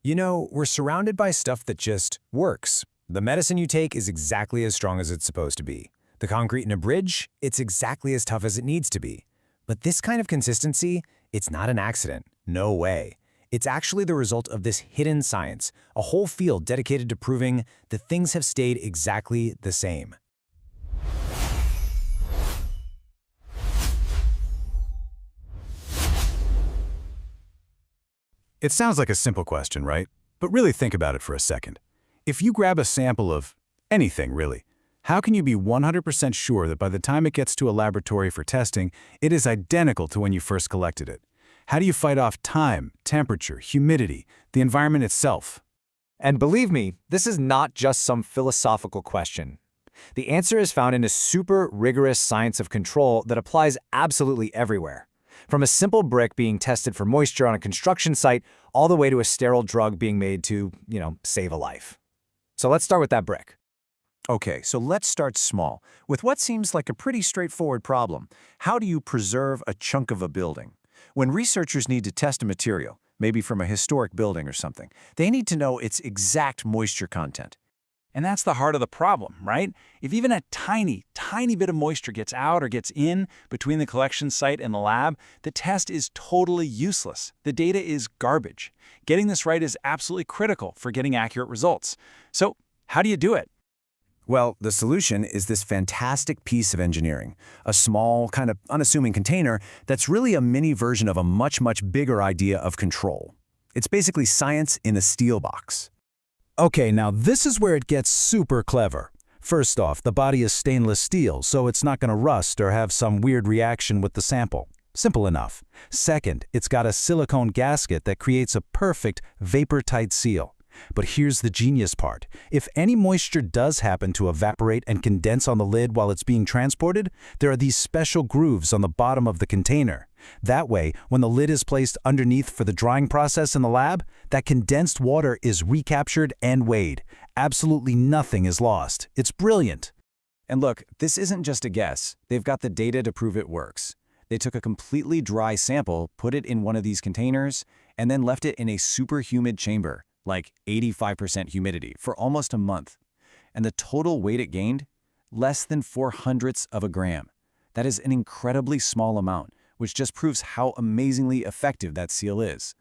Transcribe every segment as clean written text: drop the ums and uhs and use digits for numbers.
You know, we're surrounded by stuff that just works. The medicine you take is exactly as strong as it's supposed to be. The concrete in a bridge, it's exactly as tough as it needs to be. But this kind of consistency, it's not an accident. No way. It's actually the result of this hidden science, a whole field dedicated to proving that things have stayed exactly the same. It sounds like a simple question, right? But really think about it for a second. If you grab a sample of anything, really, how can you be 100% sure that by the time it gets to a laboratory for testing, it is identical to when you first collected it? How do you fight off time, temperature, humidity, the environment itself? And believe me, this is not just some philosophical question. The answer is found in a super rigorous science of control that applies absolutely everywhere. From a simple brick being tested for moisture on a construction site, all the way to a sterile drug being made to, save a life. So let's start with that brick. Okay, so let's start small, with what seems like a pretty straightforward problem. How do you preserve a chunk of a building? When researchers need to test a material, maybe from a historic building or something, they need to know its exact moisture content. And that's the heart of the problem, right? If even a tiny bit of moisture gets out or gets in between the collection site and the lab, the test is totally useless. The data is garbage. Getting this right is absolutely critical for getting accurate results. So, how do you do it? Well, the solution is this fantastic piece of engineering, a small, kind of unassuming container that's really a mini version of a much bigger idea of control. It's basically science in a steel box. Okay, now this is where it gets super clever. First off, the body is stainless steel, so it's not going to rust or have some weird reaction with the sample. Simple enough. Second, it's got a silicone gasket that creates a perfect vapor-tight seal. But here's the genius part. If any moisture does happen to evaporate and condense on the lid while it's being transported, there are these special grooves on the bottom of the container. That way, when the lid is placed underneath for the drying process in the lab, that condensed water is recaptured and weighed. Absolutely nothing is lost. It's brilliant. And look, this isn't just a guess. They've got the data to prove it works. They took a completely dry sample, put it in one of these containers, and then left it in a super humid chamber, like 85% humidity, for almost a month. And the total weight it gained? Less than 0.04 of a gram. That is an incredibly small amount, which just proves how amazingly effective that seal is.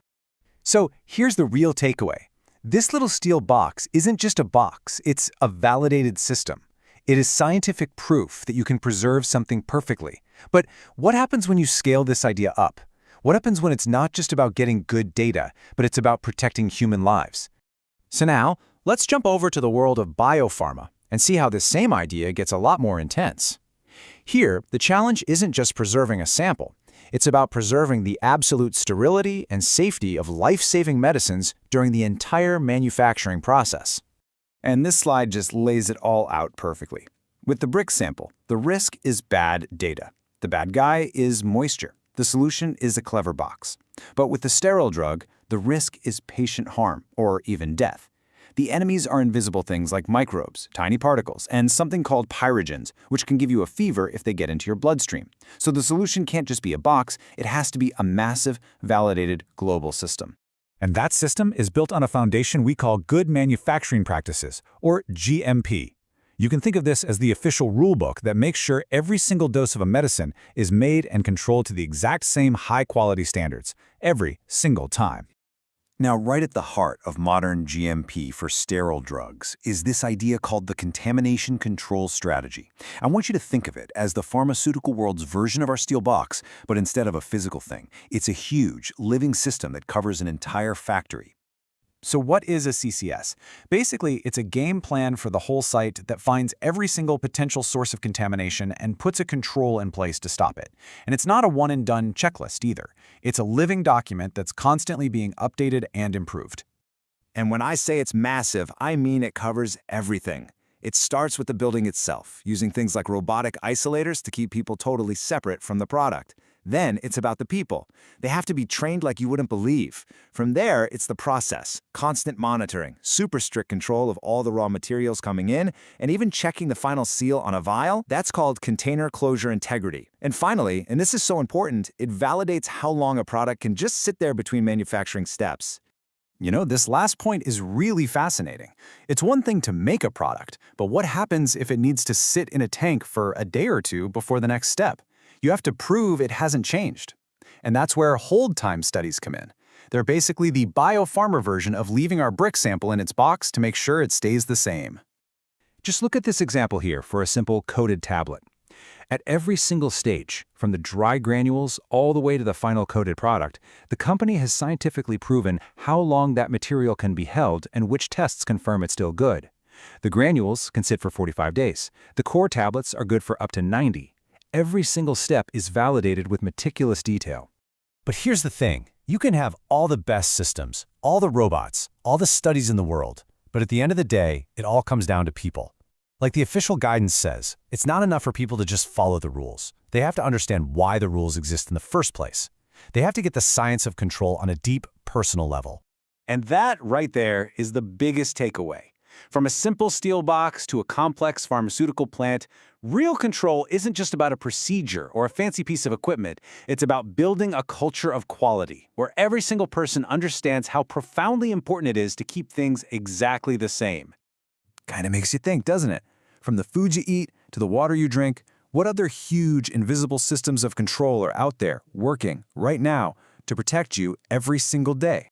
So here's the real takeaway. This little steel box isn't just a box, it's a validated system. It is scientific proof that you can preserve something perfectly. But what happens when you scale this idea up? What happens when it's not just about getting good data, but it's about protecting human lives? So now, let's jump over to the world of biopharma and see how this same idea gets a lot more intense. Here, the challenge isn't just preserving a sample. It's about preserving the absolute sterility and safety of life-saving medicines during the entire manufacturing process. And this slide just lays it all out perfectly. With the brick sample, the risk is bad data. The bad guy is moisture. The solution is a clever box. But with the sterile drug, the risk is patient harm, or even death. The enemies are invisible things like microbes, tiny particles, and something called pyrogens, which can give you a fever if they get into your bloodstream. So the solution can't just be a box, it has to be a massive, validated global system. And that system is built on a foundation we call Good Manufacturing Practices, or GMP. You can think of this as the official rulebook that makes sure every single dose of a medicine is made and controlled to the exact same high-quality standards, every single time. Now, right at the heart of modern GMP for sterile drugs is this idea called the Contamination Control Strategy. I want you to think of it as the pharmaceutical world's version of our steel box, but instead of a physical thing, it's a huge, living system that covers an entire factory. So what is a CCS? Basically, it's a game plan for the whole site that finds every single potential source of contamination and puts a control in place to stop it. And it's not a one-and-done checklist either. It's a living document that's constantly being updated and improved. And when I say it's massive, I mean it covers everything. It starts with the building itself, using things like robotic isolators to keep people totally separate from the product. Then it's about the people. They have to be trained like you wouldn't believe. From there, it's the process, constant monitoring, super strict control of all the raw materials coming in, and even checking the final seal on a vial. That's called container closure integrity. And finally, and this is so important, it validates how long a product can just sit there between manufacturing steps. This last point is really fascinating. It's one thing to make a product, but what happens if it needs to sit in a tank for a day or two before the next step? You have to prove it hasn't changed. And that's where hold time studies come in. They're basically the biopharma version of leaving our brick sample in its box to make sure it stays the same. Just look at this example here for a simple coated tablet. At every single stage, from the dry granules all the way to the final coated product, the company has scientifically proven how long that material can be held and which tests confirm it's still good. The granules can sit for 45 days. The core tablets are good for up to 90. Every single step is validated with meticulous detail. But here's the thing. You can have all the best systems, all the robots, all the studies in the world, but at the end of the day, it all comes down to people. Like the official guidance says, it's not enough for people to just follow the rules. They have to understand why the rules exist in the first place. They have to get the science of control on a deep, personal level. And that right there is the biggest takeaway. From a simple steel box to a complex pharmaceutical plant, real control isn't just about a procedure or a fancy piece of equipment. It's about building a culture of quality, where every single person understands how profoundly important it is to keep things exactly the same. Kind of makes you think, doesn't it? From the food you eat to the water you drink, what other huge invisible systems of control are out there working right now to protect you every single day?